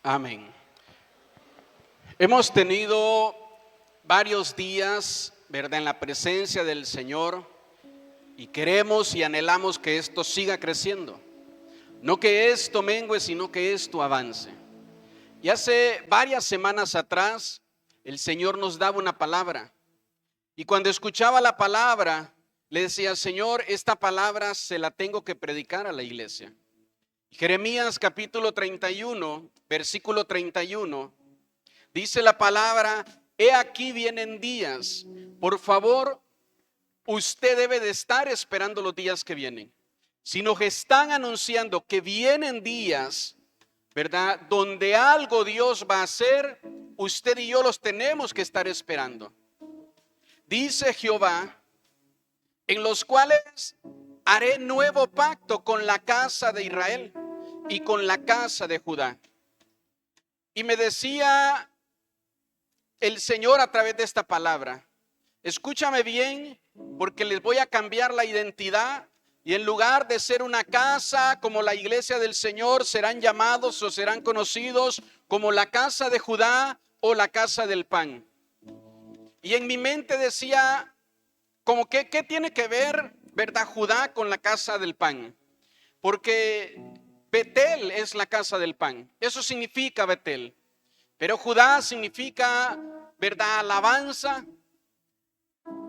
Amén. Hemos tenido varios días, ¿verdad?, en la presencia del Señor y queremos y anhelamos que esto siga creciendo. No que esto mengue, sino que esto avance. Y hace varias semanas atrás, el Señor nos daba una palabra. Y cuando escuchaba la palabra, le decía: Señor, esta palabra se la tengo que predicar a la iglesia. Jeremías capítulo 31, versículo 31, dice la palabra: he aquí vienen días. Por favor, usted debe de estar esperando los días que vienen, sino que están anunciando que vienen días, ¿verdad?, donde algo Dios va a hacer. Usted y yo los tenemos que estar esperando. Dice Jehová: en los cuales haré nuevo pacto con la casa de Israel y con la casa de Judá. Y me decía el Señor a través de esta palabra: escúchame bien, porque les voy a cambiar la identidad. Y en lugar de ser una casa como la iglesia del Señor, serán llamados o serán conocidos como la casa de Judá o la casa del pan. Y en mi mente decía, como que, ¿qué tiene que ver, verdad, Judá con la casa del pan? Porque Betel es la casa del pan. Eso significa Betel. Pero Judá significa, verdad, alabanza.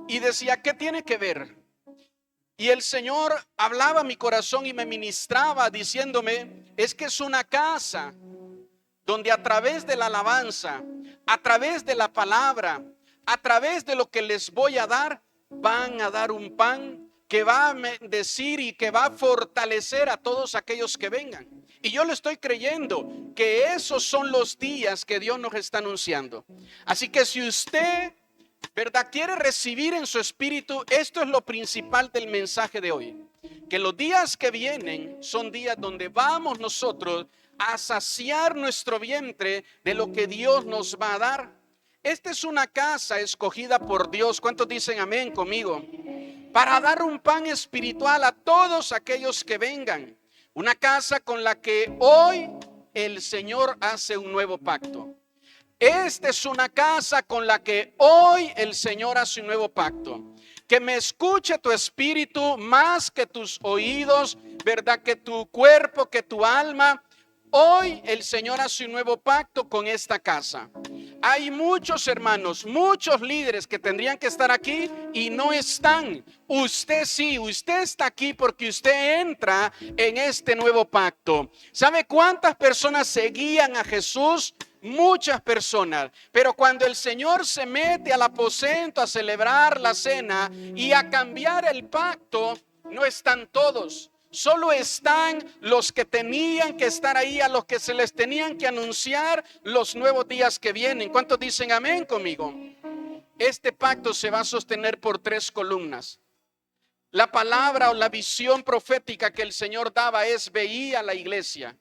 Y decía, ¿qué tiene que ver? Y el Señor hablaba a mi corazón y me ministraba diciéndome: es que es una casa donde a través de la alabanza, a través de la palabra, a través de lo que les voy a dar, van a dar un pan que va a bendecir y que va a fortalecer a todos aquellos que vengan. Y yo le estoy creyendo que esos son los días que Dios nos está anunciando. Así que si usted, ¿verdad?, quiere recibir en su espíritu, esto es lo principal del mensaje de hoy: que los días que vienen son días donde vamos nosotros a saciar nuestro vientre de lo que Dios nos va a dar. Esta es una casa escogida por Dios. ¿Cuántos dicen amén conmigo? Para dar un pan espiritual a todos aquellos que vengan. Una casa con la que hoy el Señor hace un nuevo pacto. Esta es una casa con la que hoy el Señor hace un nuevo pacto. Que me escuche tu espíritu más que tus oídos, ¿verdad?, que tu cuerpo, que tu alma. Hoy el Señor hace un nuevo pacto con esta casa. Hay muchos hermanos, muchos líderes que tendrían que estar aquí y no están. Usted sí, usted está aquí porque usted entra en este nuevo pacto. ¿Sabe cuántas personas seguían a Jesús? Muchas personas. Pero cuando el Señor se mete al aposento a celebrar la cena y a cambiar el pacto, no están todos. Solo están los que tenían que estar ahí, a los que se les tenían que anunciar los nuevos días que vienen. ¿Cuántos dicen amén conmigo? Este pacto se va a sostener por 3 columnas. La palabra o la visión profética que el Señor daba es: veía la iglesia.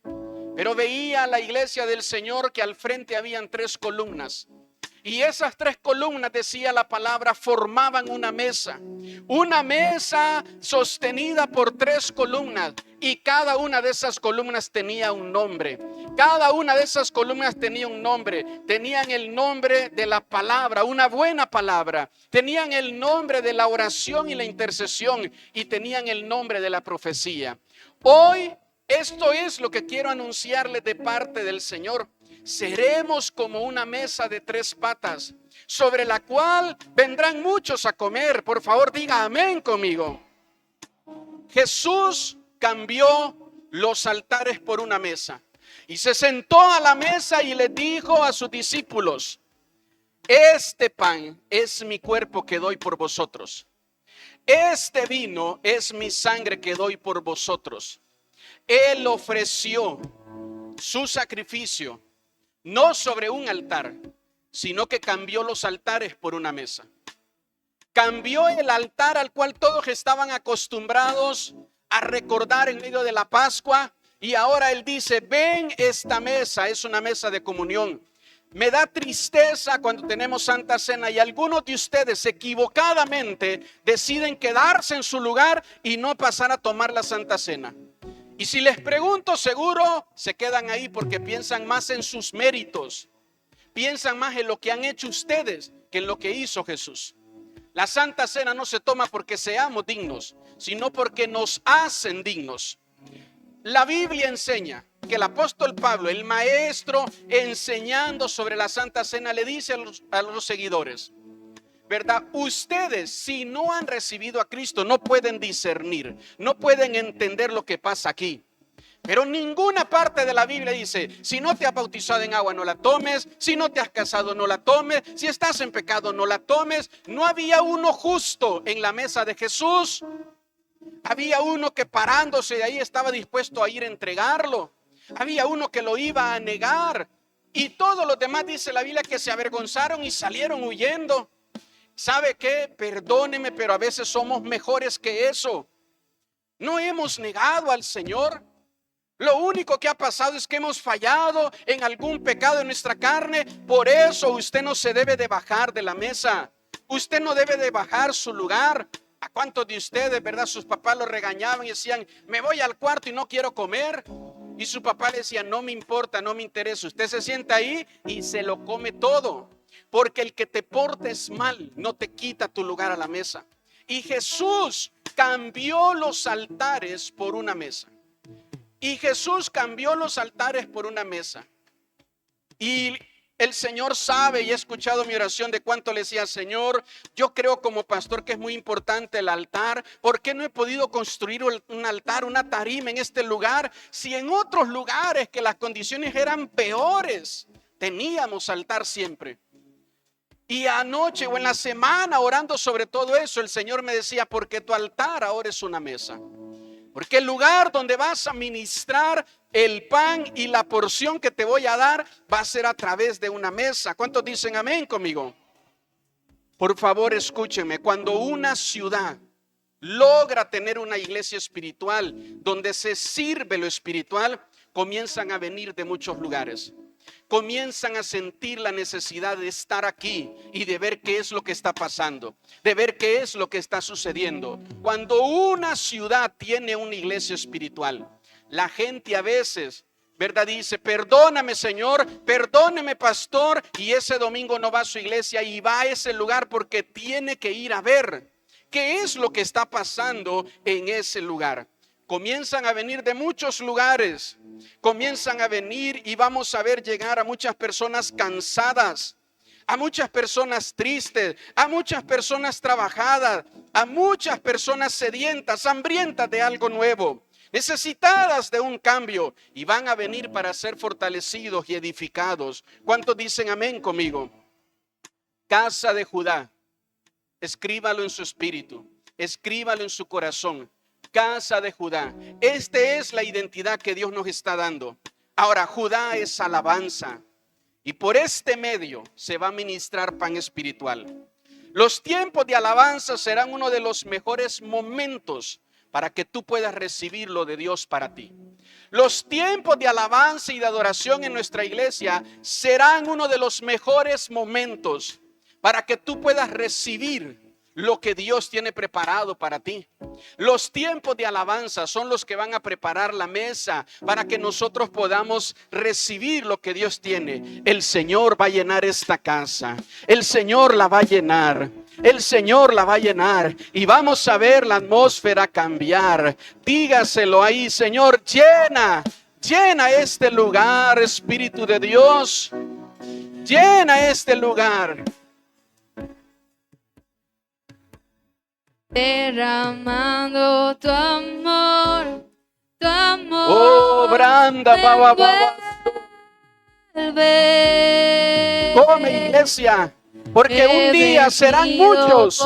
Pero veía a la iglesia del Señor que al frente habían 3 columnas. Y esas 3 columnas, decía la palabra, formaban una mesa. Una mesa sostenida por 3 columnas. Y cada una de esas columnas tenía un nombre. Cada una de esas columnas tenía un nombre. Tenían el nombre de la palabra, una buena palabra. Tenían el nombre de la oración y la intercesión. Y tenían el nombre de la profecía. Hoy, esto es lo que quiero anunciarles de parte del Señor. Seremos como una mesa de 3 patas, sobre la cual vendrán muchos a comer. Por favor, diga amén conmigo. Jesús cambió los altares por una mesa y se sentó a la mesa y le dijo a sus discípulos: este pan es mi cuerpo que doy por vosotros. Este vino es mi sangre que doy por vosotros. Él ofreció su sacrificio no sobre un altar, sino que cambió los altares por una mesa. Cambió el altar al cual todos estaban acostumbrados a recordar en medio de la Pascua, y ahora Él dice: ven, esta mesa es una mesa de comunión. Me da tristeza cuando tenemos Santa Cena y algunos de ustedes equivocadamente deciden quedarse en su lugar y no pasar a tomar la Santa Cena. Y si les pregunto, seguro se quedan ahí porque piensan más en sus méritos, piensan más en lo que han hecho ustedes que en lo que hizo Jesús. La Santa Cena no se toma porque seamos dignos, sino porque nos hacen dignos. La Biblia enseña que el apóstol Pablo, el maestro, enseñando sobre la Santa Cena, le dice a los seguidores, ¿verdad? Ustedes, si no han recibido a Cristo, no pueden discernir, no pueden entender lo que pasa aquí. Pero ninguna parte de la Biblia dice, si no te has bautizado en agua, no la tomes. Si no te has casado, no la tomes. Si estás en pecado, no la tomes. No había uno justo en la mesa de Jesús. Había uno que parándose de ahí estaba dispuesto a ir a entregarlo. Había uno que lo iba a negar. Y todos los demás, dice la Biblia, que se avergonzaron y salieron huyendo. ¿Sabe qué? Perdóneme, pero a veces somos mejores que eso. No hemos negado al Señor. Lo único que ha pasado es que hemos fallado en algún pecado en nuestra carne. Por eso usted no se debe de bajar de la mesa. Usted no debe de bajar su lugar. ¿A cuántos de ustedes, verdad, sus papás lo regañaban y decían, me voy al cuarto y no quiero comer? Y su papá le decía, no me importa, no me interesa. Usted se sienta ahí y se lo come todo. Porque el que te portes mal no te quita tu lugar a la mesa. Y Jesús cambió los altares por una mesa. Y Jesús cambió los altares por una mesa. Y el Señor sabe, y he escuchado mi oración de cuánto le decía, Señor, yo creo como pastor que es muy importante el altar. ¿Por qué no he podido construir un altar, una tarima en este lugar? Si en otros lugares que las condiciones eran peores, teníamos altar siempre. Y anoche o en la semana orando sobre todo eso, el Señor me decía, porque tu altar ahora es una mesa. Porque el lugar donde vas a ministrar el pan y la porción que te voy a dar va a ser a través de una mesa. ¿Cuántos dicen amén conmigo? Por favor, escúchenme. Cuando una ciudad logra tener una iglesia espiritual donde se sirve lo espiritual, comienzan a venir de muchos lugares. Comienzan a sentir la necesidad de estar aquí y de ver qué es lo que está pasando, de ver qué es lo que está sucediendo. Cuando una ciudad tiene una iglesia espiritual, la gente a veces, ¿verdad? Dice, perdóname Señor, perdóneme pastor, y ese domingo no va a su iglesia y va a ese lugar porque tiene que ir a ver qué es lo que está pasando en ese lugar. Comienzan a venir de muchos lugares, comienzan a venir y vamos a ver llegar a muchas personas cansadas, a muchas personas tristes, a muchas personas trabajadas, a muchas personas sedientas, hambrientas de algo nuevo, necesitadas de un cambio, y van a venir para ser fortalecidos y edificados. ¿Cuántos dicen amén conmigo? Casa de Judá, escríbalo en su espíritu, escríbalo en su corazón. Casa de Judá. Esta es la identidad que Dios nos está dando. Ahora, Judá es alabanza. Y por este medio se va a ministrar pan espiritual. Los tiempos de alabanza serán uno de los mejores momentos para que tú puedas recibir lo de Dios para ti. Los tiempos de alabanza y de adoración en nuestra iglesia serán uno de los mejores momentos para que tú puedas recibir lo que Dios tiene preparado para ti. Los tiempos de alabanza son los que van a preparar la mesa para que nosotros podamos recibir lo que Dios tiene. El Señor va a llenar esta casa. El Señor la va a llenar. El Señor la va a llenar. Y vamos a ver la atmósfera cambiar. Dígaselo ahí, Señor, llena este lugar, Espíritu de Dios. Llena este lugar. Derramando tu amor, oh, branda, come iglesia, porque un día serán muchos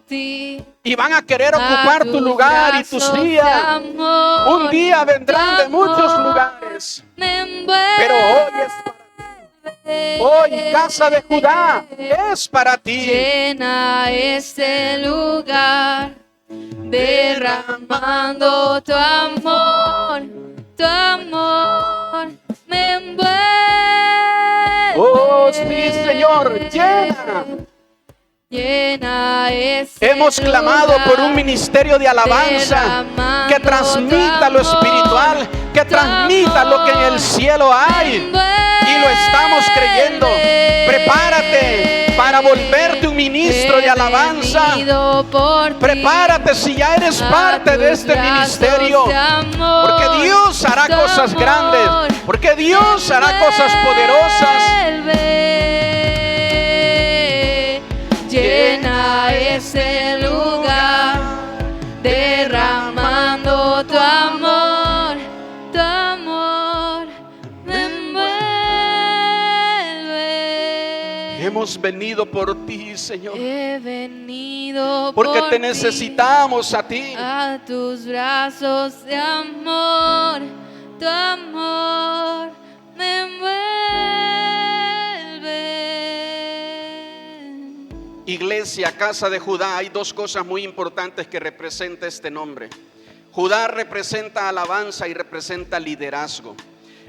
y van a querer ocupar tu lugar y tu silla. Un día vendrán de muchos lugares, pero hoy es para ti. Hoy, Casa de Judá, es para ti. Llena este lugar, derramando tu amor me envuelve. Oh, sí, Señor, llena. Llena este Hemos clamado lugar por un ministerio de alabanza que transmita lo espiritual, que transmita lo que en el cielo hay. Y lo estamos creyendo. Prepárate para volverte un ministro de alabanza. Prepárate si ya eres parte de este ministerio. Porque Dios hará cosas grandes. Porque Dios hará cosas poderosas. Llena ese lugar, derramando tu amor me envuelve. Hemos venido por ti, Señor, He venido porque por te ti, necesitamos a ti. a tus brazos de amor, tu amor me envuelve. Iglesia, casa de Judá, hay dos cosas muy importantes que representa este nombre. Judá representa alabanza y representa liderazgo.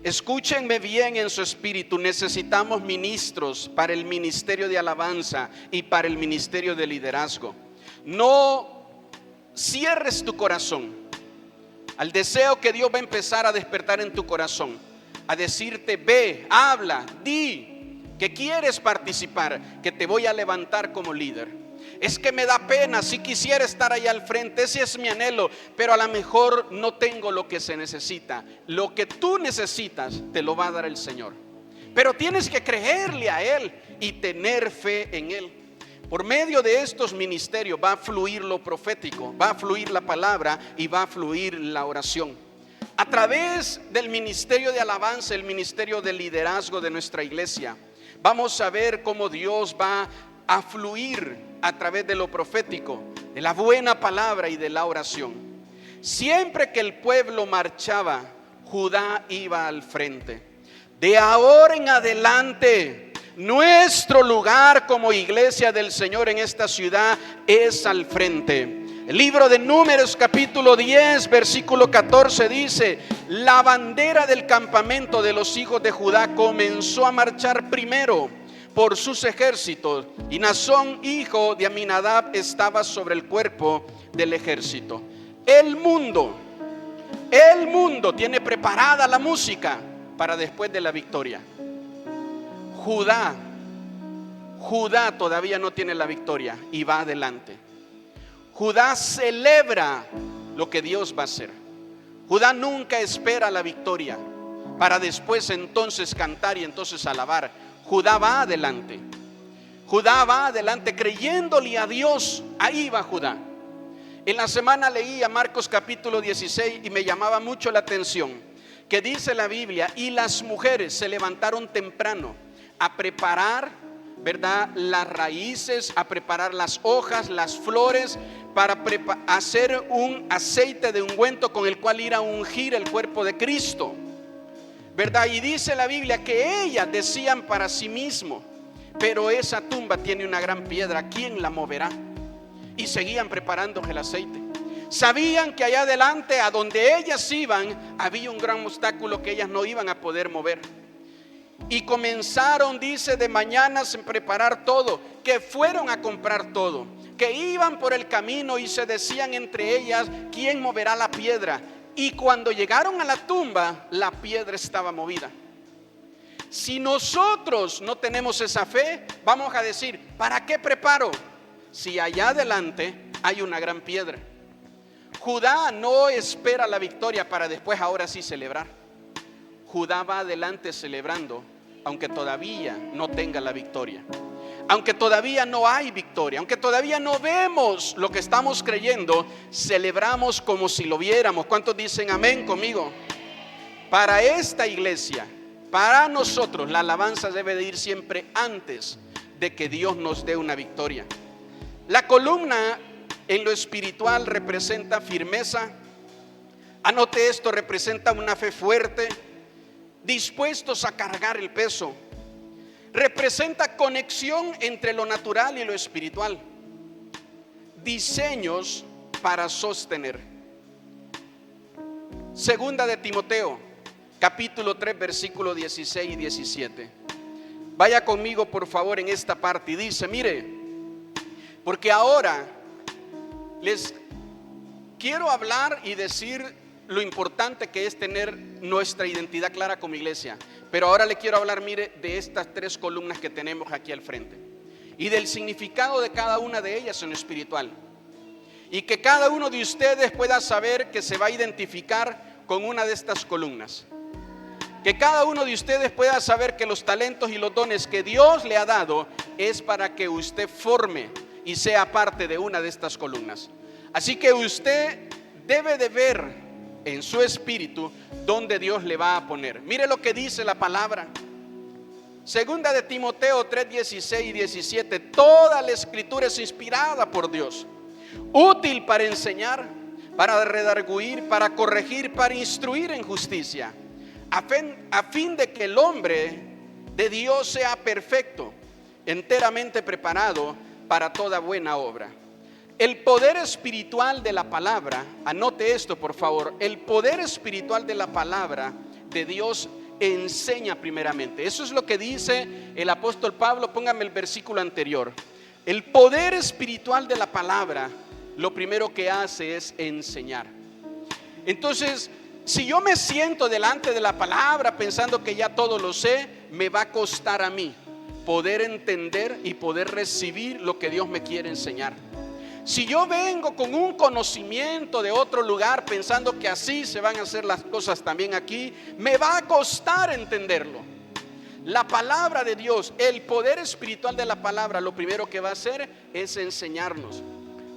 Escúchenme bien en su espíritu, necesitamos ministros para el ministerio de alabanza y para el ministerio de liderazgo. No cierres tu corazón al deseo que Dios va a empezar a despertar en tu corazón, a decirte: ve, habla, di que quieres participar, que te voy a levantar como líder. Es que me da pena, si quisiera estar allá al frente, ese es mi anhelo, pero a lo mejor no tengo lo que se necesita. Lo que tú necesitas te lo va a dar el Señor, pero tienes que creerle a Él y tener fe en Él. Por medio de estos ministerios va a fluir lo profético, va a fluir la palabra y va a fluir la oración. A través del ministerio de alabanza, el ministerio de liderazgo de nuestra iglesia, vamos a ver cómo Dios va a fluir a través de lo profético, de la buena palabra y de la oración. Siempre que el pueblo marchaba, Judá iba al frente. De ahora en adelante, nuestro lugar como iglesia del Señor en esta ciudad es al frente. El libro de Números capítulo 10 versículo 14 dice: la bandera del campamento de los hijos de Judá comenzó a marchar primero por sus ejércitos, y Nazón, hijo de Aminadab, estaba sobre el cuerpo del ejército. El mundo tiene preparada la música para después de la victoria. Judá todavía no tiene la victoria y va adelante. Judá celebra lo que Dios va a hacer. Judá nunca espera la victoria para después entonces cantar y entonces alabar. Judá va adelante. Judá va adelante creyéndole a Dios. Ahí va Judá. En la semana leí a Marcos capítulo 16 y me llamaba mucho la atención que dice la Biblia: y las mujeres se levantaron temprano a preparar, ¿verdad?, las raíces, a preparar las hojas, las flores, para hacer un aceite de ungüento con el cual ir a ungir el cuerpo de Cristo, ¿verdad? Y dice la Biblia que ellas decían para sí mismo: pero esa tumba tiene una gran piedra, ¿quién la moverá? Y seguían preparando el aceite. Sabían que allá adelante, a donde ellas iban, había un gran obstáculo que ellas no iban a poder mover. Y comenzaron, dice, de mañanas en preparar todo, que fueron a comprar todo, que iban por el camino y se decían entre ellas: ¿quién moverá la piedra? Y cuando llegaron a la tumba, la piedra estaba movida. Si nosotros no tenemos esa fe, vamos a decir: ¿para qué preparo? Si allá adelante hay una gran piedra. Judá no espera la victoria para después ahora sí celebrar. Judá va adelante celebrando, aunque todavía no tenga la victoria, aunque todavía no hay victoria, aunque todavía no vemos lo que estamos creyendo, celebramos como si lo viéramos. ¿Cuántos dicen amén conmigo? Para esta iglesia, para nosotros, la alabanza debe de ir siempre antes de que Dios nos dé una victoria. La columna en lo espiritual representa firmeza. Anote esto: representa una fe fuerte, dispuestos a cargar el peso. Representa conexión entre lo natural y lo espiritual. Diseños para sostener. Segunda de Timoteo capítulo 3 versículo 16 y 17. Vaya conmigo por favor en esta parte y dice: mire, Porque ahora les quiero hablar y decir lo importante que es tener nuestra identidad clara como iglesia. Pero ahora le quiero hablar, mire, de estas 3 columnas que tenemos aquí al frente y del significado de cada una de ellas en lo espiritual. Y que cada uno de ustedes pueda saber que se va a identificar con una de estas columnas. Que cada uno de ustedes pueda saber que los talentos y los dones que Dios le ha dado es para que usted forme y sea parte de una de estas columnas. Así que usted debe de ver en su espíritu dónde Dios le va a poner. Mire lo que dice la palabra. Segunda de Timoteo 3, 16 y 17. Toda la escritura es inspirada por Dios, útil para enseñar, para redarguir, para corregir, para instruir en justicia, a fin de que el hombre de Dios sea perfecto, enteramente preparado para toda buena obra. El poder espiritual de la palabra, anote esto por favor, el poder espiritual de la palabra de Dios enseña primeramente. Eso es lo que dice el apóstol Pablo. Póngame el versículo anterior. El poder espiritual de la palabra, lo primero que hace es enseñar. Entonces, si yo me siento delante de la palabra pensando que ya todo lo sé, me va a costar a mí poder entender y poder recibir lo que Dios me quiere enseñar. Si yo vengo con un conocimiento de otro lugar pensando que así se van a hacer las cosas también aquí, me va a costar entenderlo. La palabra de Dios, el poder espiritual de la palabra, lo primero que va a hacer es enseñarnos.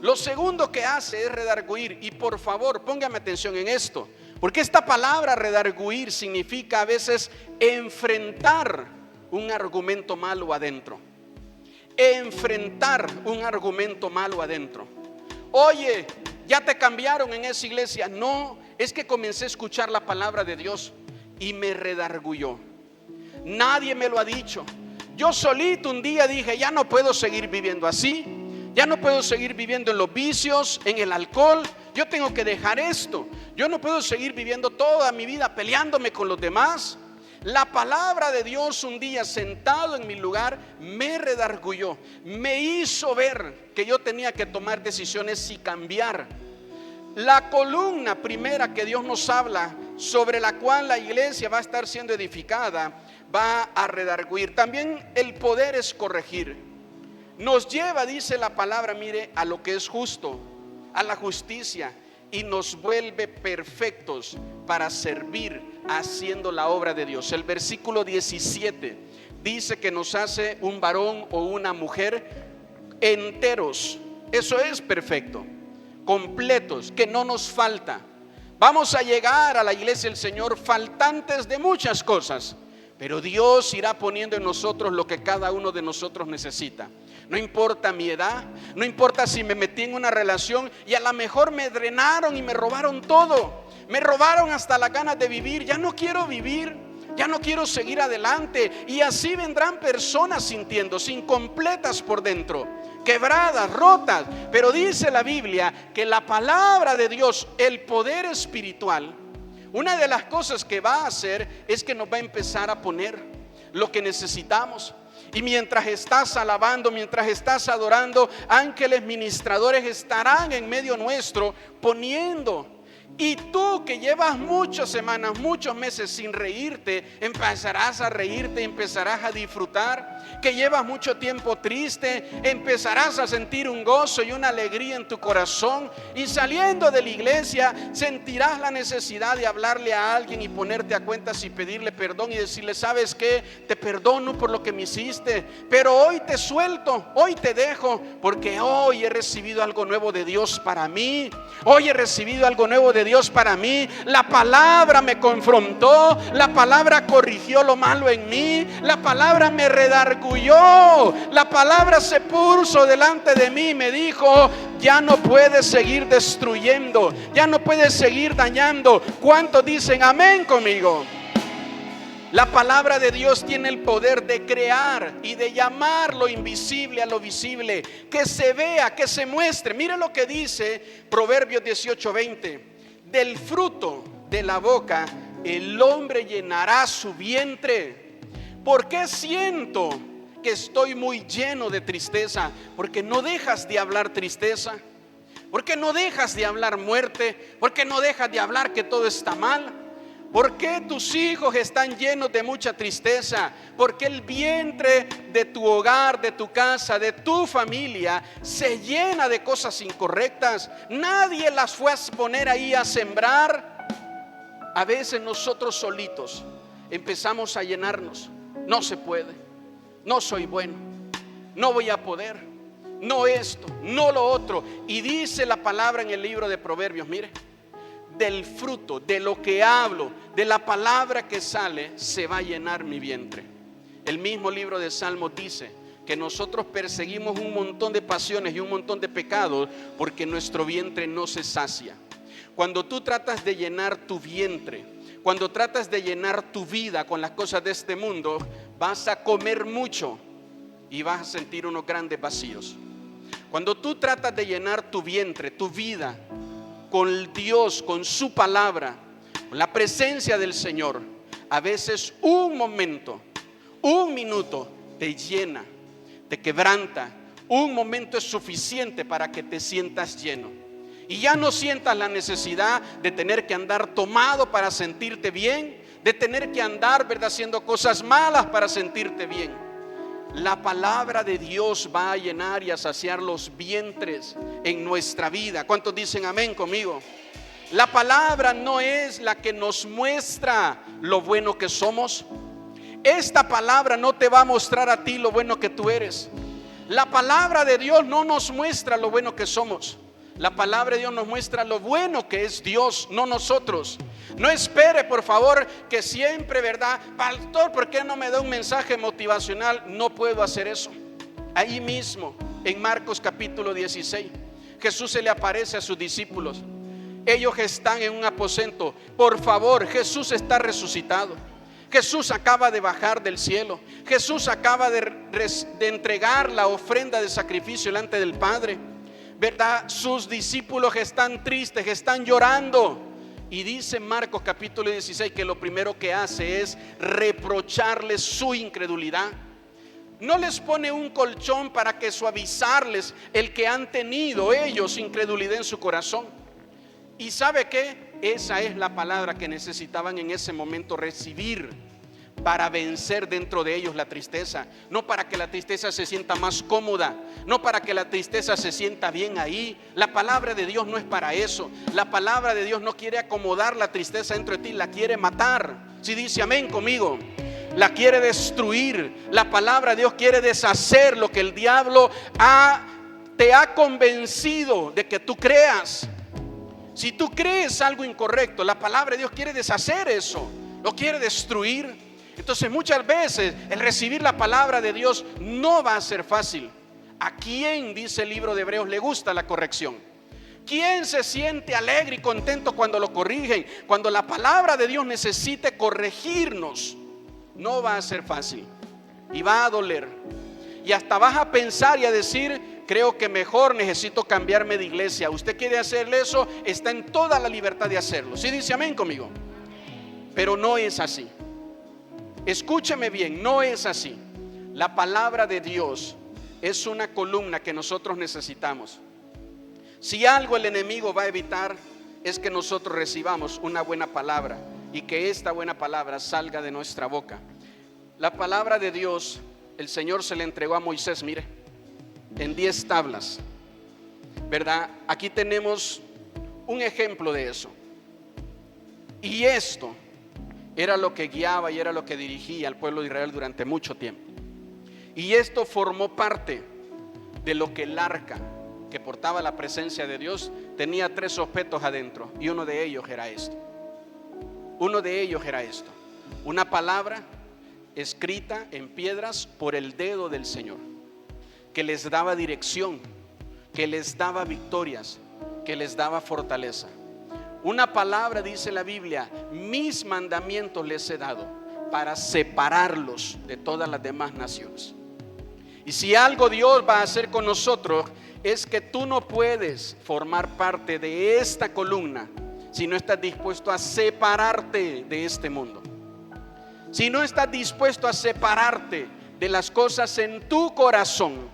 Lo segundo que hace es redarguir. Y por favor, póngame atención en esto, porque esta palabra redarguir significa a veces enfrentar un argumento malo adentro. Enfrentar un argumento malo adentro. Oye, ya te cambiaron en esa iglesia. No, es que comencé a escuchar la palabra de Dios y me redarguyó. Nadie me lo ha dicho. Yo solito un día dije, ya no puedo seguir viviendo así. Ya no puedo seguir viviendo en los vicios, en el alcohol. Yo tengo que dejar esto. Yo no puedo seguir viviendo toda mi vida peleándome con los demás. La palabra de Dios un día sentado en mi lugar me redarguyó, me hizo ver que yo tenía que tomar decisiones y cambiar. La columna primera que Dios nos habla, sobre la cual la iglesia va a estar siendo edificada, va a redarguir. También el poder es corregir. Nos lleva, dice la palabra, mire, a lo que es justo, a la justicia, y nos vuelve perfectos para servir haciendo la obra de Dios. El versículo 17 dice que nos hace un varón o una mujer enteros. Eso es perfecto, completos, que no nos falta. Vamos a llegar a la iglesia del Señor faltantes de muchas cosas, pero Dios irá poniendo en nosotros lo que cada uno de nosotros necesita. No importa mi edad, no importa si me metí en una relación y a lo mejor me drenaron y me robaron todo. Me robaron hasta las ganas de vivir. Ya no quiero vivir, ya no quiero seguir adelante. Y así vendrán personas sintiéndose incompletas por dentro, quebradas, rotas. Pero dice la Biblia que la palabra de Dios, el poder espiritual, una de las cosas que va a hacer es que nos va a empezar a poner lo que necesitamos. Y mientras estás alabando, mientras estás adorando, ángeles ministradores estarán en medio nuestro poniendo. Y tú que llevas muchas semanas, muchos meses sin reírte, empezarás a reírte, empezarás a disfrutar. Que llevas mucho tiempo triste, empezarás a sentir un gozo y una alegría en tu corazón. Y saliendo de la iglesia sentirás la necesidad de hablarle a alguien y ponerte a cuentas y pedirle perdón y decirle, ¿sabes qué? Te perdono por lo que me hiciste, pero hoy te suelto, hoy te dejo, porque hoy he recibido algo nuevo de Dios para mí. Hoy he recibido algo nuevo de Dios para mí. La palabra me confrontó, la palabra corrigió lo malo en mí, la palabra me redarguyó, la palabra se puso delante de mí y me dijo, ya no puedes seguir destruyendo, ya no puedes seguir dañando. ¿Cuántos dicen amén conmigo? La palabra de Dios tiene el poder de crear y de llamar lo invisible a lo visible, que se vea, que se muestre. Mire lo que dice Proverbios 18:20. Del fruto de la boca el hombre llenará su vientre. ¿Por qué siento que estoy muy lleno de tristeza. ¿Por qué no dejas de hablar tristeza? ¿Por qué no dejas de hablar muerte? ¿Por qué no dejas de hablar que todo está mal? ¿Por qué tus hijos están llenos de mucha tristeza? ¿Por qué el vientre de tu hogar, de tu casa, de tu familia se llena de cosas incorrectas? Nadie las fue a poner ahí a sembrar. A veces nosotros solitos empezamos a llenarnos. No se puede, no soy bueno, no voy a poder, no esto, no lo otro. Y dice la palabra en el libro de Proverbios, mire, del fruto, de lo que hablo, de la palabra que sale, se va a llenar mi vientre. El mismo libro de Salmos dice que nosotros perseguimos un montón de pasiones y un montón de pecados porque nuestro vientre no se sacia. Cuando tú tratas de llenar tu vientre, cuando tratas de llenar tu vida con las cosas de este mundo, vas a comer mucho y vas a sentir unos grandes vacíos. Cuando tú tratas de llenar tu vientre, tu vida, con Dios, con su palabra, con la presencia del Señor, a veces un momento, un minuto te llena, te quebranta. Un momento es suficiente para que te sientas lleno y ya no sientas la necesidad de tener que andar tomado para sentirte bien, de tener que andar, ¿verdad?, haciendo cosas malas para sentirte bien. La palabra de Dios va a llenar y a saciar los vientres en nuestra vida. ¿Cuántos dicen amén conmigo? La palabra no es la que nos muestra lo bueno que somos. Esta palabra no te va a mostrar a ti lo bueno que tú eres. La palabra de Dios no nos muestra lo bueno que somos. La palabra de Dios nos muestra lo bueno que es Dios, no nosotros. No espere, por favor, que siempre, ¿verdad? Pastor, ¿por qué no me da un mensaje motivacional? No puedo hacer eso. Ahí mismo, en Marcos capítulo 16, Jesús se le aparece a sus discípulos. Ellos están en un aposento. Por favor, Jesús está resucitado. Jesús acaba de bajar del cielo. Jesús acaba de entregar la ofrenda de sacrificio delante del Padre, ¿verdad? Sus discípulos están tristes, están llorando. Y dice Marcos capítulo 16 que lo primero que hace es reprocharles su incredulidad. No les pone un colchón para que suavizarles el que han tenido ellos incredulidad en su corazón. ¿Y sabe qué? Esa es la palabra que necesitaban en ese momento recibir para vencer dentro de ellos la tristeza. No para que la tristeza se sienta más cómoda, no para que la tristeza se sienta bien ahí. La palabra de Dios no es para eso. La palabra de Dios no quiere acomodar la tristeza dentro de ti, la quiere matar. Si dice amén conmigo, la quiere destruir. La palabra de Dios quiere deshacer lo que el diablo te ha convencido de que tú creas. Si tú crees algo incorrecto, la palabra de Dios quiere deshacer eso, lo quiere destruir. Entonces muchas veces el recibir la palabra de Dios no va a ser fácil. ¿A quién, dice el libro de Hebreos, le gusta la corrección? ¿Quién se siente alegre y contento cuando lo corrigen? Cuando la palabra de Dios necesite corregirnos, no va a ser fácil y va a doler. Y hasta vas a pensar y a decir, creo que mejor necesito cambiarme de iglesia. Usted quiere hacerle eso, está en toda la libertad de hacerlo. ¿Sí dice amén conmigo? Pero no es así. Escúcheme bien, no es así. La palabra de Dios es una columna que nosotros necesitamos. Si algo el enemigo va a evitar es que nosotros recibamos una buena palabra y que esta buena palabra salga de nuestra boca. La palabra de Dios, el Señor se le entregó a Moisés, mire, en 10 tablas, ¿verdad? Aquí tenemos un ejemplo de eso. Y esto era lo que guiaba y era lo que dirigía al pueblo de Israel durante mucho tiempo. Y esto formó parte de lo que el arca, que portaba la presencia de Dios, tenía 3 objetos adentro. Y uno de ellos era esto. Uno de ellos era esto: una palabra escrita en piedras por el dedo del Señor, que les daba dirección, que les daba victorias, que les daba fortaleza. Una palabra, dice la Biblia, mis mandamientos les he dado para separarlos de todas las demás naciones. Y si algo Dios va a hacer con nosotros, es que tú no puedes formar parte de esta columna si no estás dispuesto a separarte de este mundo. Si no estás dispuesto a separarte de las cosas en tu corazón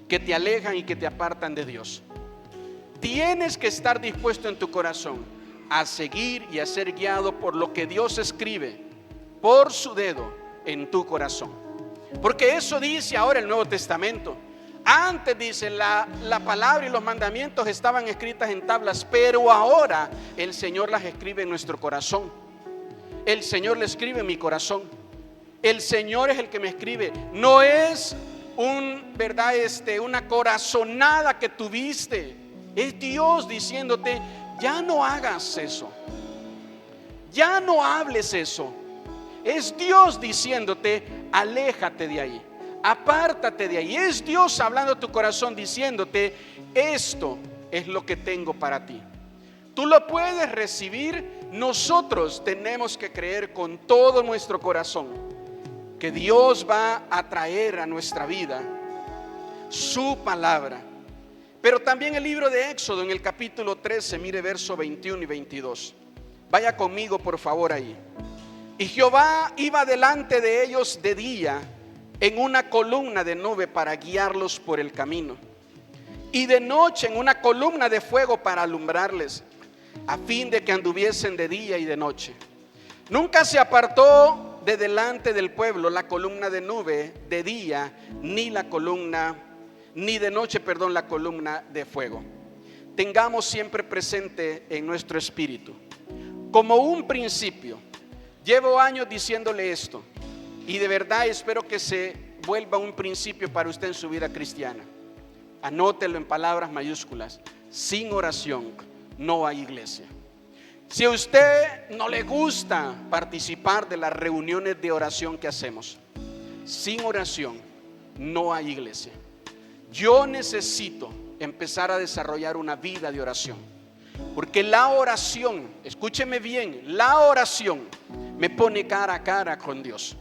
que te alejan y que te apartan de Dios. Tienes que estar dispuesto en tu corazón a seguir y a ser guiado por lo que Dios escribe por su dedo en tu corazón. Porque eso dice ahora el Nuevo Testamento. Antes dice la palabra y los mandamientos estaban escritas en tablas, pero ahora el Señor las escribe en nuestro corazón. El Señor le escribe en mi corazón. El Señor es el que me escribe. No es una corazonada que tuviste. Es Dios diciéndote: ya no hagas eso, ya no hables eso. Es Dios diciéndote: aléjate de ahí, apártate de ahí. Es Dios hablando a tu corazón diciéndote: esto es lo que tengo para ti. Tú lo puedes recibir. Nosotros tenemos que creer con todo nuestro corazón que Dios va a traer a nuestra vida su palabra. Pero también el libro de Éxodo, en el capítulo 13, mire verso 21 y 22. Vaya conmigo por favor ahí. Y Jehová iba delante de ellos de día en una columna de nube para guiarlos por el camino, y de noche en una columna de fuego para alumbrarles, a fin de que anduviesen de día y de noche. Nunca se apartó de delante del pueblo la columna de nube de día, ni de noche, la columna de fuego. Tengamos siempre presente en nuestro espíritu, como un principio. Llevo años diciéndole esto, y de verdad espero que se vuelva un principio para usted en su vida cristiana. Anótelo en palabras mayúsculas: sin oración no hay iglesia. Si a usted no le gusta participar de las reuniones de oración que hacemos, sin oración no hay iglesia. Yo necesito empezar a desarrollar una vida de oración, porque la oración, escúcheme bien, la oración me pone cara a cara con Dios.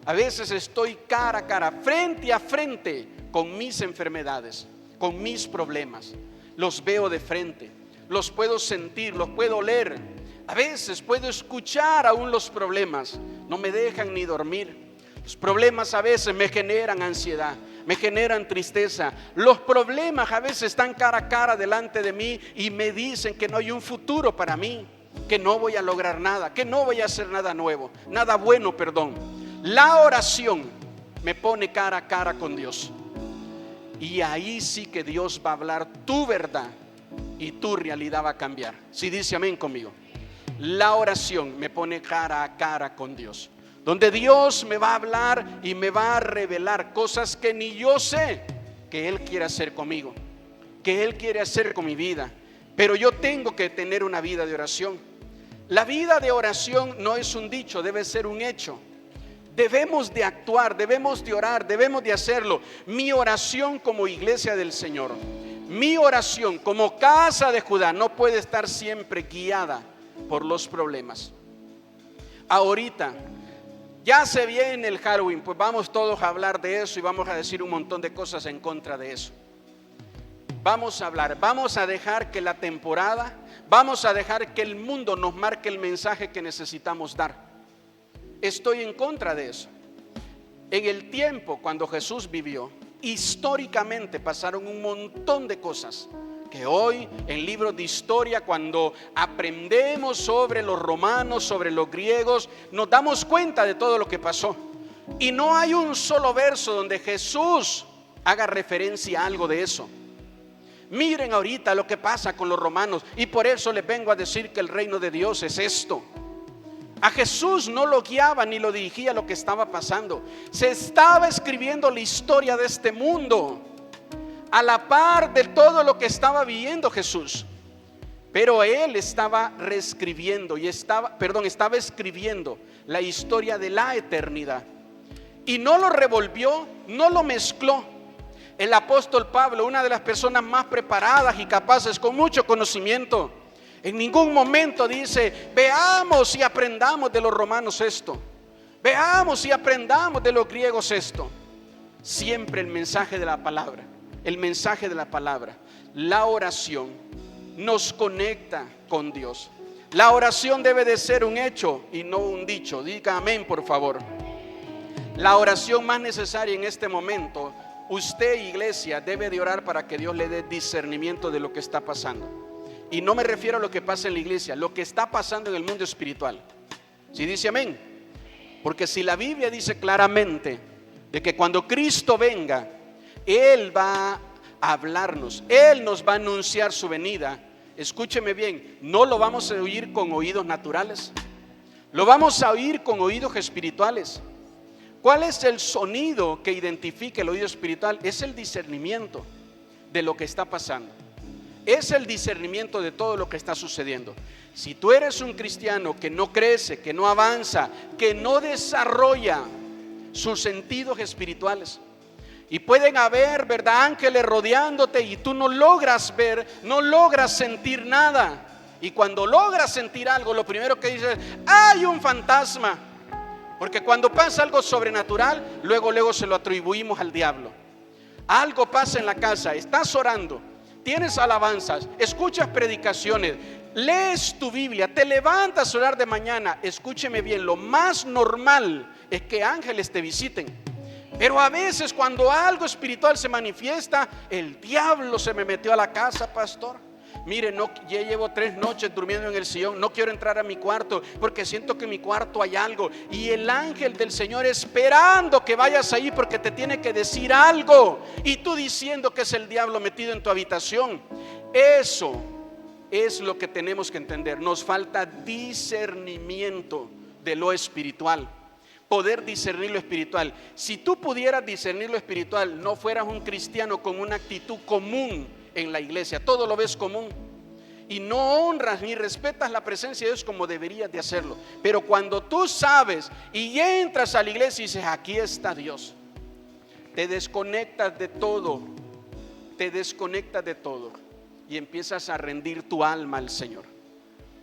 A veces estoy cara a cara, frente a frente con mis enfermedades, con mis problemas. Los veo de frente, los puedo sentir, los puedo oler. A veces puedo escuchar aún los problemas, no me dejan ni dormir. Los problemas a veces me generan ansiedad, me generan tristeza. Los problemas a veces están cara a cara delante de mí y me dicen que no hay un futuro para mí, que no voy a lograr nada, que no voy a hacer nada nuevo, nada bueno, perdón. La oración me pone cara a cara con Dios, y ahí sí que Dios va a hablar tu verdad y tu realidad va a cambiar. Si dice amén conmigo. La oración me pone cara a cara con Dios, donde Dios me va a hablar y me va a revelar cosas que ni yo sé que Él quiere hacer conmigo, que Él quiere hacer con mi vida. Pero yo tengo que tener una vida de oración. La vida de oración no es un dicho, debe ser un hecho. Debemos de actuar, debemos de orar, debemos de hacerlo. Mi oración como iglesia del Señor, mi oración como casa de Judá, no puede estar siempre guiada por los problemas. Ahorita ya se viene el Halloween, pues vamos todos a hablar de eso y vamos a decir un montón de cosas en contra de eso. Vamos a hablar, vamos a dejar que la temporada, vamos a dejar que el mundo nos marque el mensaje que necesitamos dar. Estoy en contra de eso. En el tiempo cuando Jesús vivió, históricamente pasaron un montón de cosas que hoy en libros de historia, cuando aprendemos sobre los romanos, sobre los griegos, nos damos cuenta de todo lo que pasó. Y no hay un solo verso donde Jesús haga referencia a algo de eso. Miren ahorita lo que pasa con los romanos, y por eso les vengo a decir que el reino de Dios es esto. A Jesús no lo guiaba ni lo dirigía lo que estaba pasando. Se estaba escribiendo la historia de este mundo a la par de todo lo que estaba viviendo Jesús. Pero Él estaba reescribiendo estaba escribiendo la historia de la eternidad. Y no lo revolvió, no lo mezcló. El apóstol Pablo, una de las personas más preparadas y capaces, con mucho conocimiento, en ningún momento dice: veamos y aprendamos de los romanos esto, veamos y aprendamos de los griegos esto. Siempre el mensaje de la palabra, el mensaje de la palabra. La oración nos conecta con Dios. La oración debe de ser un hecho y no un dicho. Diga amén, por favor. La oración más necesaria en este momento, usted, iglesia, debe de orar para que Dios le dé discernimiento de lo que está pasando. Y no me refiero a lo que pasa en la iglesia, lo que está pasando en el mundo espiritual. ¿Sí dice amén? Porque si la Biblia dice claramente de que cuando Cristo venga, Él va a hablarnos, Él nos va a anunciar su venida. Escúcheme bien, no lo vamos a oír con oídos naturales, lo vamos a oír con oídos espirituales. ¿Cuál es el sonido que identifica el oído espiritual? Es el discernimiento de lo que está pasando. Es el discernimiento de todo lo que está sucediendo. Si tú eres un cristiano que no crece, que no avanza, que no desarrolla sus sentidos espirituales, y pueden haber, ¿verdad?, ángeles rodeándote y tú no logras ver, no logras sentir nada. Y cuando logras sentir algo, lo primero que dices: hay un fantasma. Porque cuando pasa algo sobrenatural, luego se lo atribuimos al diablo. Algo pasa en la casa, estás orando, tienes alabanzas, escuchas predicaciones, lees tu Biblia, te levantas a orar de mañana. Escúcheme bien, lo más normal es que ángeles te visiten. Pero a veces cuando algo espiritual se manifiesta, el diablo se me metió a la casa, pastor. Mire, ya llevo 3 noches durmiendo en el sillón, no quiero entrar a mi cuarto porque siento que en mi cuarto hay algo. Y el ángel del Señor esperando que vayas ahí porque te tiene que decir algo. Y tú diciendo que es el diablo metido en tu habitación. Eso es lo que tenemos que entender. Nos falta discernimiento de lo espiritual. Poder discernir lo espiritual. Si tú pudieras discernir lo espiritual, no fueras un cristiano con una actitud común en la iglesia. Todo lo ves común y no honras ni respetas la presencia de Dios como deberías de hacerlo. Pero cuando tú sabes y entras a la iglesia y dices: aquí está Dios, te desconectas de todo, y empiezas a rendir tu alma al Señor,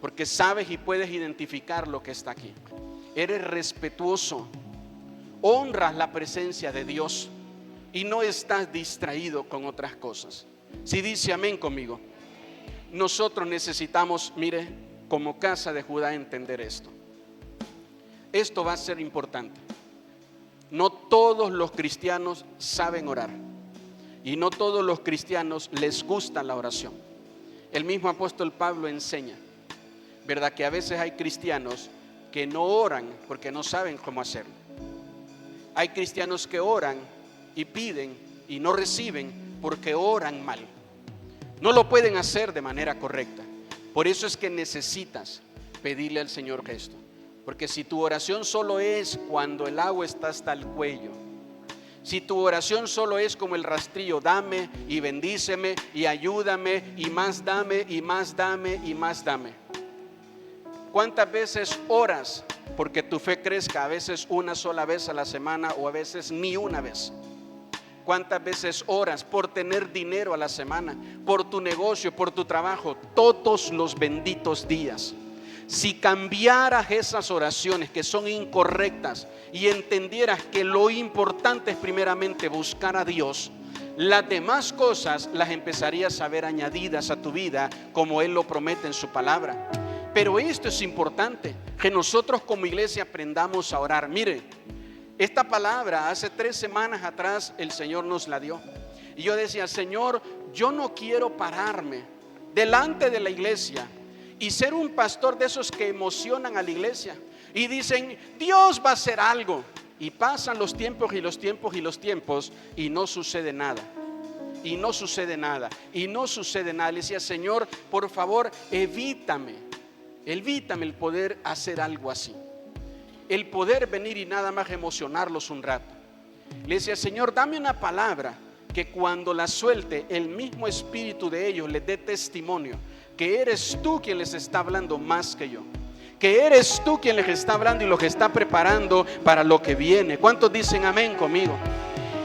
porque sabes y puedes identificar lo que está aquí. Eres respetuoso, honras la presencia de Dios y no estás distraído con otras cosas. Si dice amén conmigo. Nosotros necesitamos, mire, como casa de Judá, entender esto. Esto va a ser importante. No todos los cristianos saben orar y no todos los cristianos les gusta la oración. El mismo apóstol Pablo enseña, ¿verdad?, que a veces hay cristianos que no oran porque no saben cómo hacerlo. Hay cristianos que oran y piden y no reciben porque oran mal. No lo pueden hacer de manera correcta. Por eso es que necesitas pedirle al Señor esto. Porque si tu oración solo es cuando el agua está hasta el cuello, si tu oración solo es como el rastrillo: dame y bendíceme y ayúdame y más dame y más dame y más dame. ¿Cuántas veces oras porque tu fe crezca? A veces una sola vez a la semana o a veces ni una vez. ¿Cuántas veces oras por tener dinero a la semana, por tu negocio, por tu trabajo? Todos los benditos días. Si cambiaras esas oraciones que son incorrectas y entendieras que lo importante es primeramente buscar a Dios, las demás cosas las empezarías a ver añadidas a tu vida, como Él lo promete en su palabra. Pero esto es importante, que nosotros como iglesia aprendamos a orar. Mire, esta palabra hace 3 semanas atrás el Señor nos la dio. Y yo decía: Señor, yo no quiero pararme delante de la iglesia y ser un pastor de esos que emocionan a la iglesia y dicen: Dios va a hacer algo. Y pasan los tiempos y los tiempos y los tiempos y no sucede nada. Y no sucede nada. Y no sucede nada. Le decía: Señor, por favor, evítame el poder hacer algo así. El poder venir y nada más emocionarlos un rato. Le decía: Señor, dame una palabra que cuando la suelte, el mismo espíritu de ellos les dé testimonio que eres tú quien les está hablando más que yo, que eres tú quien les está hablando y los que está preparando para lo que viene. ¿Cuántos dicen amén conmigo?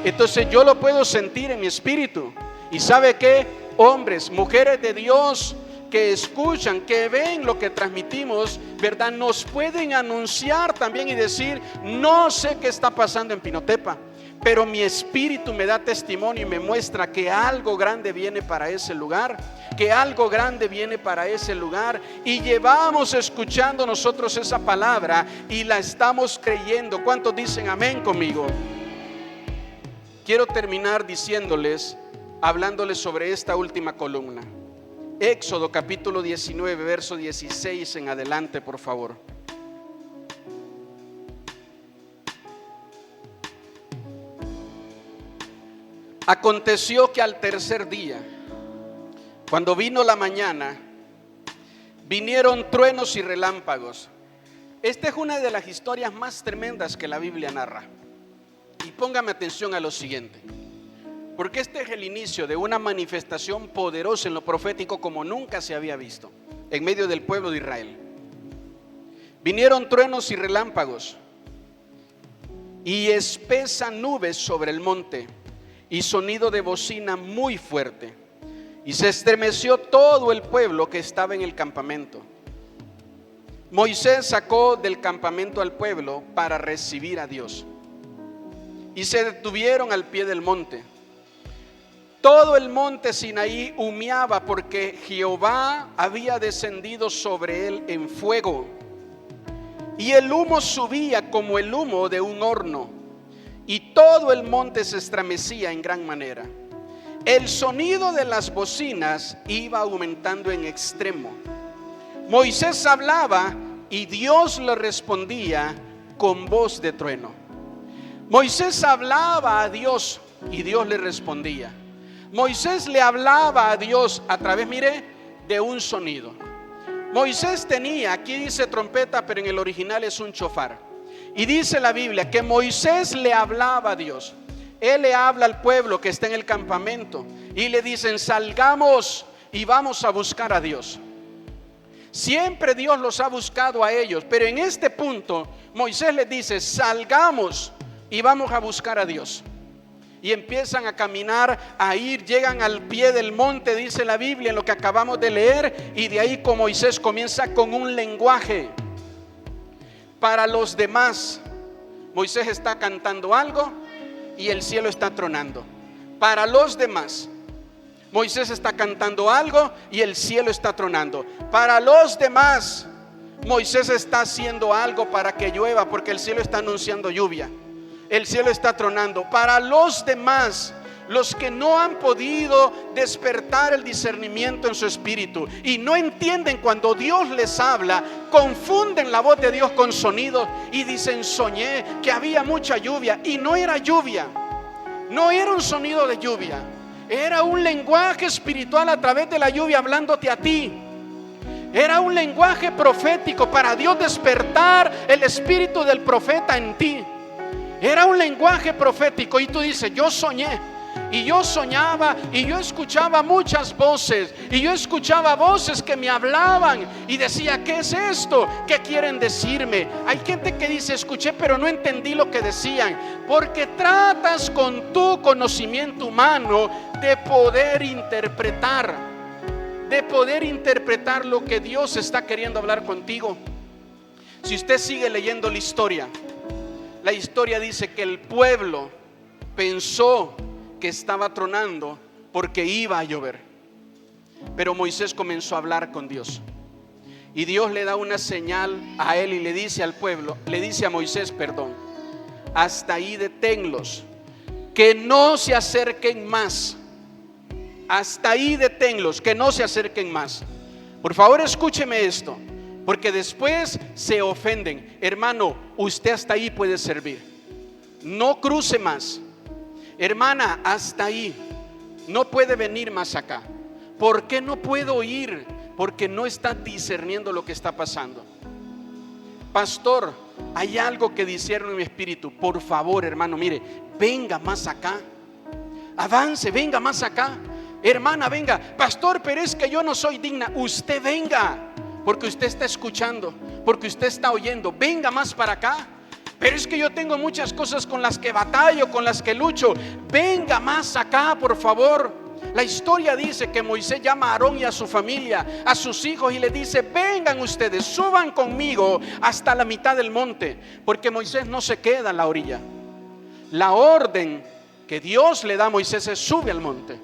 Entonces yo lo puedo sentir en mi espíritu. ¿Y sabe qué? Hombres, mujeres de Dios que escuchan, que ven lo que transmitimos, ¿verdad?, nos pueden anunciar también y decir: no sé qué está pasando en Pinotepa, pero mi espíritu me da testimonio y me muestra que algo grande viene para ese lugar, que algo grande viene para ese lugar. Y llevamos escuchando nosotros esa palabra y la estamos creyendo. ¿Cuántos dicen amén conmigo? Quiero terminar diciéndoles, hablándoles sobre esta última columna. Éxodo capítulo 19, verso 16 en adelante, por favor. Aconteció que al tercer día, cuando vino la mañana, vinieron truenos y relámpagos. Esta es una de las historias más tremendas que la Biblia narra. Y póngame atención a lo siguiente, porque este es el inicio de una manifestación poderosa en lo profético como nunca se había visto en medio del pueblo de Israel. Vinieron truenos y relámpagos y espesa nubes sobre el monte y sonido de bocina muy fuerte, y se estremeció todo el pueblo que estaba en el campamento. Moisés sacó del campamento al pueblo para recibir a Dios, y se detuvieron al pie del monte. Todo el monte Sinaí humeaba porque Jehová había descendido sobre él en fuego, y el humo subía como el humo de un horno, y todo el monte se estremecía en gran manera. El sonido de las bocinas iba aumentando en extremo. Moisés hablaba y Dios le respondía con voz de trueno. Moisés hablaba a Dios y Dios le respondía. Moisés le hablaba a Dios a través, mire, de un sonido. Moisés tenía, aquí dice trompeta, pero en el original es un shofar. Y dice la Biblia que Moisés le hablaba a Dios. Él le habla al pueblo que está en el campamento y le dicen: salgamos y vamos a buscar a Dios. Siempre Dios los ha buscado a ellos, pero en este punto Moisés les dice: salgamos y vamos a buscar a Dios. Y empiezan a caminar, a ir, llegan al pie del monte, dice la Biblia en lo que acabamos de leer, y de ahí con Moisés comienza con un lenguaje para los demás. Moisés está cantando algo y el cielo está tronando. Para los demás, Moisés está cantando algo y el cielo está tronando. Para los demás, Moisés está haciendo algo para que llueva, porque el cielo está anunciando lluvia. El cielo está tronando. Para los demás, los que no han podido despertar el discernimiento en su espíritu y no entienden cuando Dios les habla, confunden la voz de Dios con sonidos y dicen: soñé que había mucha lluvia, y no era lluvia, no era un sonido de lluvia, era un lenguaje espiritual a través de la lluvia hablándote a ti. Era un lenguaje profético para Dios despertar el espíritu del profeta en ti. Era un lenguaje profético. Y tú dices: yo soñé. Y yo soñaba y yo escuchaba muchas voces, y yo escuchaba voces que me hablaban y decía: ¿qué es esto? ¿Qué quieren decirme? Hay gente que dice: escuché pero no entendí lo que decían, porque tratas con tu conocimiento humano de poder interpretar lo que Dios está queriendo hablar contigo. Si usted sigue leyendo la historia dice que el pueblo pensó que estaba tronando porque iba a llover. Pero Moisés comenzó a hablar con Dios, y Dios le da una señal a él y le dice al pueblo, le dice a Moisés, perdón: hasta ahí deténlos, que no se acerquen más. Hasta ahí deténlos, que no se acerquen más. Por favor, escúcheme esto, porque después se ofenden. Hermano, usted hasta ahí puede servir, no cruce más. Hermana, hasta ahí, no puede venir más acá. ¿Por qué no puedo ir? Porque no está discerniendo lo que está pasando. Pastor, hay algo que discierne en mi espíritu. Por favor, hermano, mire, venga más acá. Avance, venga más acá. Hermana, venga. Pastor, pero es que yo no soy digna. Usted venga, porque usted está escuchando, porque usted está oyendo. Venga más para acá. Pero es que yo tengo muchas cosas con las que batallo, con las que lucho. Venga más acá, por favor. La historia dice que Moisés llama a Aarón y a su familia, a sus hijos, y les dice: vengan ustedes, suban conmigo hasta la mitad del monte, porque Moisés no se queda a la orilla. la orden que Dios le da a Moisés es: sube al monte.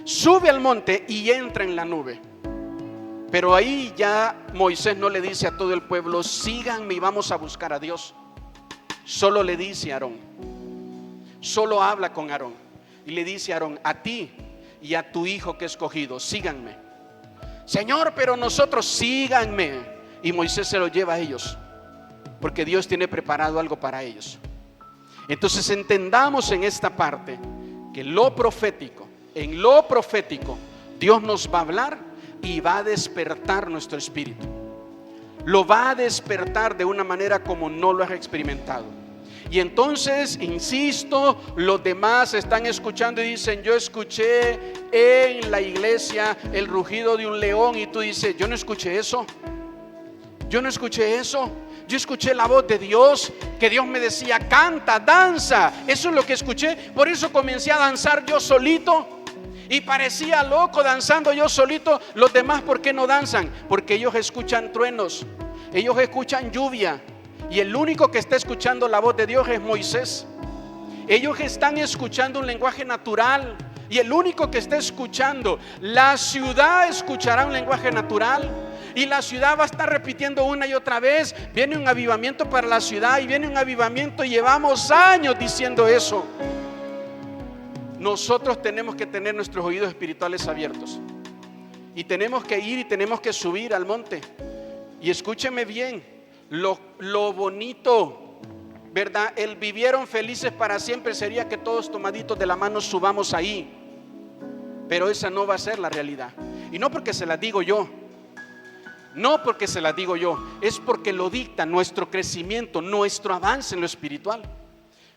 Sube al monte y entra en la nube. Pero ahí ya Moisés no le dice a todo el pueblo: síganme y vamos a buscar a Dios. Solo le dice a Aarón. Solo habla con Aarón. Y le dice a Aarón: a ti y a tu hijo que he escogido, síganme. Señor, pero nosotros, síganme. Y Moisés se lo lleva a ellos, porque Dios tiene preparado algo para ellos. Entonces entendamos en esta parte que en lo profético, Dios nos va a hablar y va a despertar nuestro espíritu. Lo va a despertar de una manera como no lo has experimentado. Y entonces, insisto, los demás están escuchando y dicen: yo escuché en la iglesia el rugido de un león. Y tú dices: yo no escuché eso. Yo no escuché eso. Yo escuché la voz de Dios, que Dios me decía: canta, danza. Eso es lo que escuché. Por eso comencé a danzar yo solito. Y parecía loco danzando yo solito. Los demás, ¿por qué no danzan? Porque ellos escuchan truenos, ellos escuchan lluvia. Y el único que está escuchando la voz de Dios es Moisés. Ellos están escuchando un lenguaje natural. Y el único que está escuchando, la ciudad escuchará un lenguaje natural. Y la ciudad va a estar repitiendo una y otra vez: viene un avivamiento para la ciudad, y viene un avivamiento, y llevamos años diciendo eso. Nosotros tenemos que tener nuestros oídos espirituales abiertos. Y tenemos que ir y tenemos que subir al monte. Y escúcheme bien. Lo bonito, ¿verdad? El vivieron felices para siempre sería que todos tomaditos de la mano subamos ahí. Pero esa no va a ser la realidad. Y no porque se las digo yo. No porque se las digo yo. Es porque lo dicta nuestro crecimiento, nuestro avance en lo espiritual,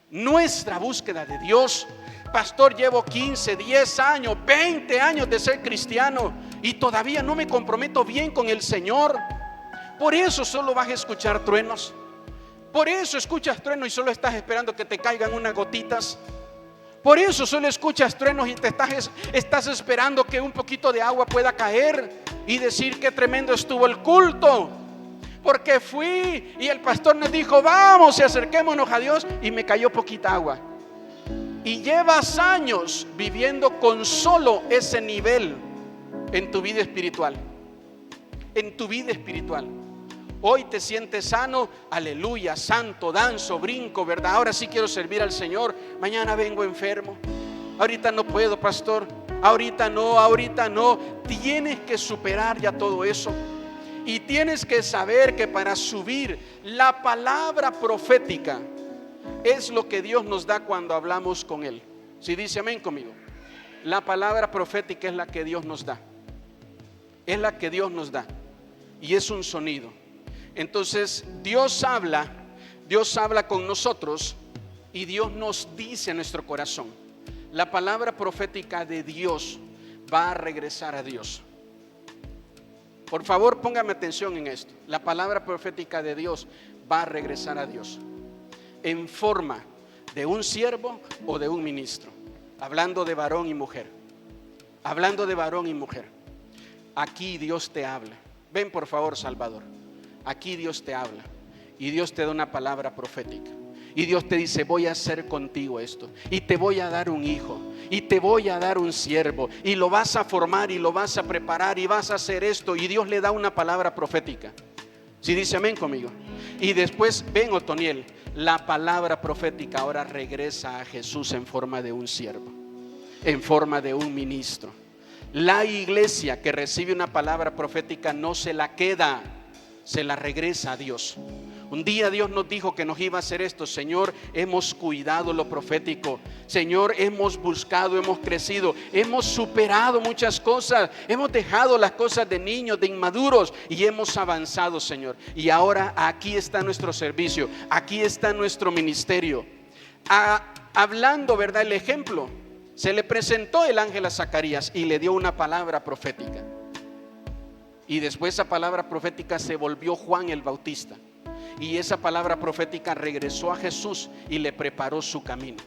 nuestra búsqueda de Dios. Pastor, llevo 15, 10 años, 20 años de ser cristiano y todavía no me comprometo bien con el Señor. Por eso solo vas a escuchar truenos. Por eso escuchas truenos y solo estás esperando que te caigan unas gotitas. Por eso solo escuchas truenos y estás esperando que un poquito de agua pueda caer y decir: qué tremendo estuvo el culto. Porque fui y el pastor nos dijo: vamos y acerquémonos a Dios, y me cayó poquita agua. Y llevas años viviendo con solo ese nivel en tu vida espiritual. En tu vida espiritual. Hoy te sientes sano, aleluya, santo, danzo, brinco, ¿verdad? Ahora sí quiero servir al Señor. Mañana vengo enfermo. Ahorita no puedo, pastor. Ahorita no. Tienes que superar ya todo eso. Y tienes que saber que para subir, la palabra profética es lo que Dios nos da cuando hablamos con Él. Si dice amén conmigo. La palabra profética es la que Dios nos da. Es la que Dios nos da. Y es un sonido. Entonces Dios habla con nosotros y Dios nos dice en nuestro corazón: la palabra profética de Dios va a regresar a Dios. Por favor, póngame atención en esto. La palabra profética de Dios va a regresar a Dios en forma de un siervo o de un ministro. Hablando de varón y mujer. Hablando de varón y mujer. Aquí Dios te habla. Ven por favor, Salvador. Aquí Dios te habla y Dios te da una palabra profética. Y Dios te dice: voy a hacer contigo esto, y te voy a dar un hijo, y te voy a dar un siervo, y lo vas a formar y lo vas a preparar y vas a hacer esto. Y Dios le da una palabra profética. Si dice amén conmigo. Y después, ven, Otoniel, la palabra profética ahora regresa a Jesús en forma de un siervo, en forma de un ministro. La iglesia que recibe una palabra profética no se la queda, se la regresa a Dios. Un día Dios nos dijo que nos iba a hacer esto. Señor, hemos cuidado lo profético. Señor, hemos buscado, hemos crecido, hemos superado muchas cosas, hemos dejado las cosas de niños, de inmaduros, y hemos avanzado, Señor. Y ahora aquí está nuestro servicio, aquí está nuestro ministerio. Hablando, ¿verdad? El ejemplo, se le presentó el ángel a Zacarías y le dio una palabra profética. Y después esa palabra profética se volvió Juan el Bautista. Y esa palabra profética regresó a Jesús y le preparó su camino.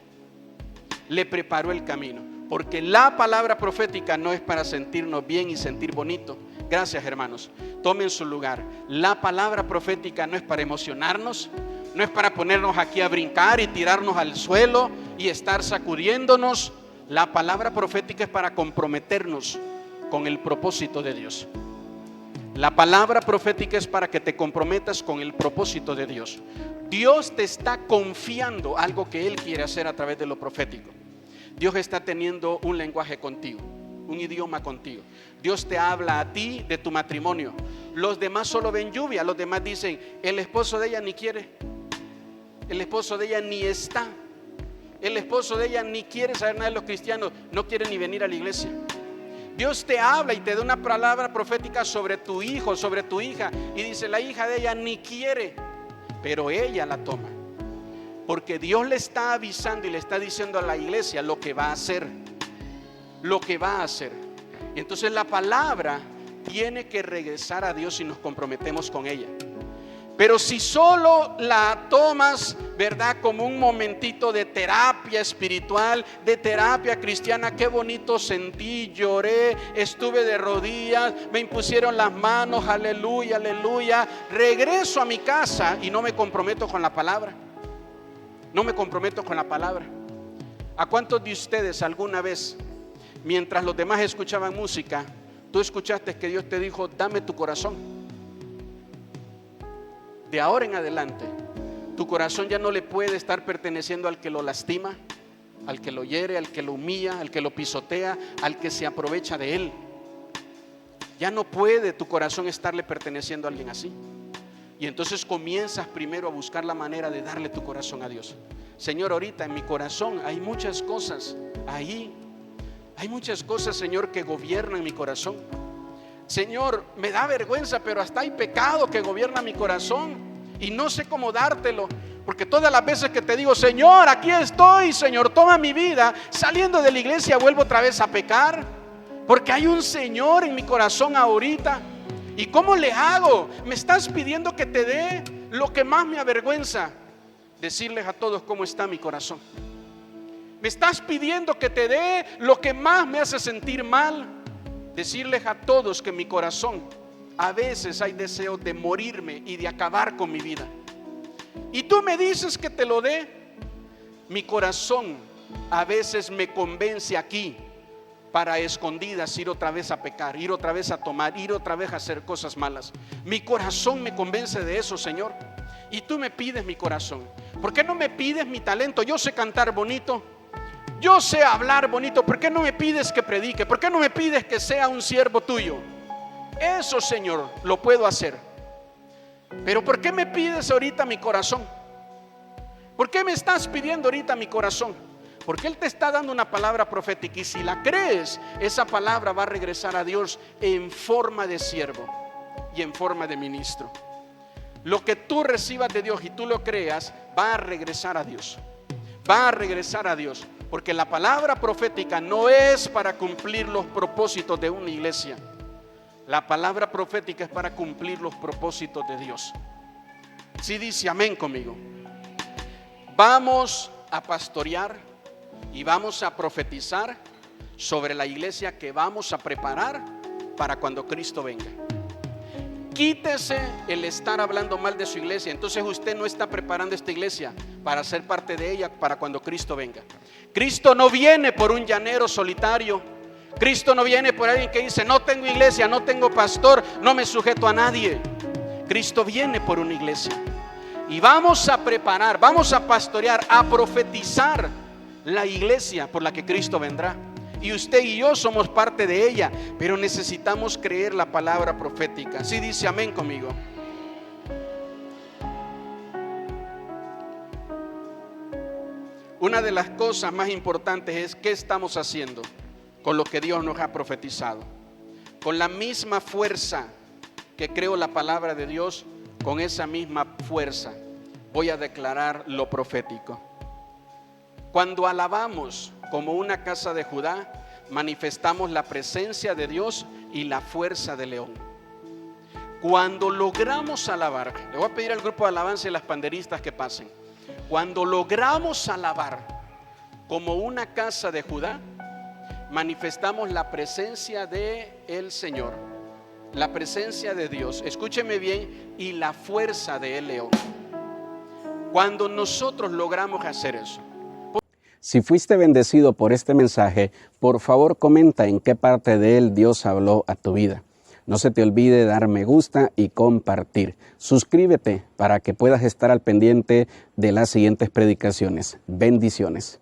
Le preparó el camino. Porque la palabra profética no es para sentirnos bien y sentir bonito. Gracias, hermanos. Tomen su lugar. La palabra profética no es para emocionarnos. no es para ponernos aquí a brincar y tirarnos al suelo y estar sacudiéndonos. La palabra profética es para comprometernos con el propósito de Dios. La palabra profética es para que te comprometas con el propósito de Dios. Dios te está confiando algo que Él quiere hacer a través de lo profético. Dios está teniendo un lenguaje contigo, un idioma contigo. Dios te habla a ti de tu matrimonio. Los demás solo ven lluvia. Los demás dicen, el esposo de ella ni quiere, el esposo de ella ni está, el esposo de ella ni quiere saber nada de los cristianos, no quiere ni venir a la iglesia. Dios te habla y te da una palabra profética sobre tu hijo, sobre tu hija, y dice, la hija de ella ni quiere, pero ella la toma, porque Dios le está avisando y le está diciendo a la iglesia lo que va a hacer, lo que va a hacer. Y entonces la palabra tiene que regresar a Dios si nos comprometemos con ella. Pero si solo la tomas, ¿verdad?, como un momentito de terapia espiritual, de terapia cristiana, qué bonito sentí, lloré, estuve de rodillas, me impusieron las manos, aleluya, aleluya, regreso a mi casa y no me comprometo con la palabra. No me comprometo con la palabra. ¿A cuántos de ustedes alguna vez, mientras los demás escuchaban música, tú escuchaste que Dios te dijo, dame tu corazón? De ahora en adelante, tu corazón ya no le puede estar perteneciendo al que lo lastima, al que lo hiere, al que lo humilla, al que lo pisotea, al que se aprovecha de él. Ya no puede tu corazón estarle perteneciendo a alguien así. Y entonces comienzas primero a buscar la manera de darle tu corazón a Dios. Señor, ahorita en mi corazón hay muchas cosas, hay muchas cosas, Señor, que gobiernan mi corazón. Señor, me da vergüenza, pero hasta hay pecado que gobierna mi corazón y no sé cómo dártelo, porque todas las veces que te digo, Señor, aquí estoy, Señor, toma mi vida, saliendo de la iglesia vuelvo otra vez a pecar, porque hay un Señor en mi corazón ahorita. ¿Y cómo le hago? Me estás pidiendo que te dé lo que más me avergüenza, decirles a todos cómo está mi corazón. Me estás pidiendo que te dé lo que más me hace sentir mal, decirles a todos que mi corazón a veces hay deseos de morirme y de acabar con mi vida. Y tú me dices que te lo dé. Mi corazón a veces me convence aquí para escondidas ir otra vez a pecar, ir otra vez a tomar, ir otra vez a hacer cosas malas. Mi corazón me convence de eso, Señor. Y tú me pides mi corazón. ¿Por qué no me pides mi talento? Yo sé cantar bonito, yo sé hablar bonito. ¿Por qué no me pides que predique? ¿Por qué no me pides que sea un siervo tuyo? Eso, Señor, lo puedo hacer. Pero ¿por qué me pides ahorita mi corazón? ¿Por qué me estás pidiendo ahorita mi corazón? Porque Él te está dando una palabra profética, y si la crees, esa palabra va a regresar a Dios en forma de siervo y en forma de ministro. Lo que tú recibas de Dios y tú lo creas, va a regresar a Dios. Va a regresar a Dios. Porque la palabra profética no es para cumplir los propósitos de una iglesia. La palabra profética es para cumplir los propósitos de Dios. Si dice amén conmigo. Vamos a pastorear y vamos a profetizar sobre la iglesia que vamos a preparar para cuando Cristo venga. Quítese el estar hablando mal de su iglesia. Entonces usted no está preparando esta iglesia para ser parte de ella para cuando Cristo venga. Cristo no viene por un llanero solitario. Cristo no viene por alguien que dice, no tengo iglesia, no tengo pastor, no me sujeto a nadie. Cristo viene por una iglesia. Y vamos a preparar, vamos a pastorear, a profetizar la iglesia por la que Cristo vendrá. Y usted y yo somos parte de ella, pero necesitamos creer la palabra profética. Sí, dice amén conmigo. Una de las cosas más importantes es qué estamos haciendo con lo que Dios nos ha profetizado. Con la misma fuerza que creo la palabra de Dios, con esa misma fuerza voy a declarar lo profético. Cuando alabamos como una casa de Judá, manifestamos la presencia de Dios y la fuerza de León. Cuando logramos alabar, le voy a pedir al grupo de alabanza y las panderistas que pasen. Cuando logramos alabar como una casa de Judá, manifestamos la presencia de el Señor, la presencia de Dios, escúcheme bien, y la fuerza de el León. Cuando nosotros logramos hacer eso. Si fuiste bendecido por este mensaje, por favor comenta en qué parte de él Dios habló a tu vida. No se te olvide dar me gusta y compartir. Suscríbete para que puedas estar al pendiente de las siguientes predicaciones. Bendiciones.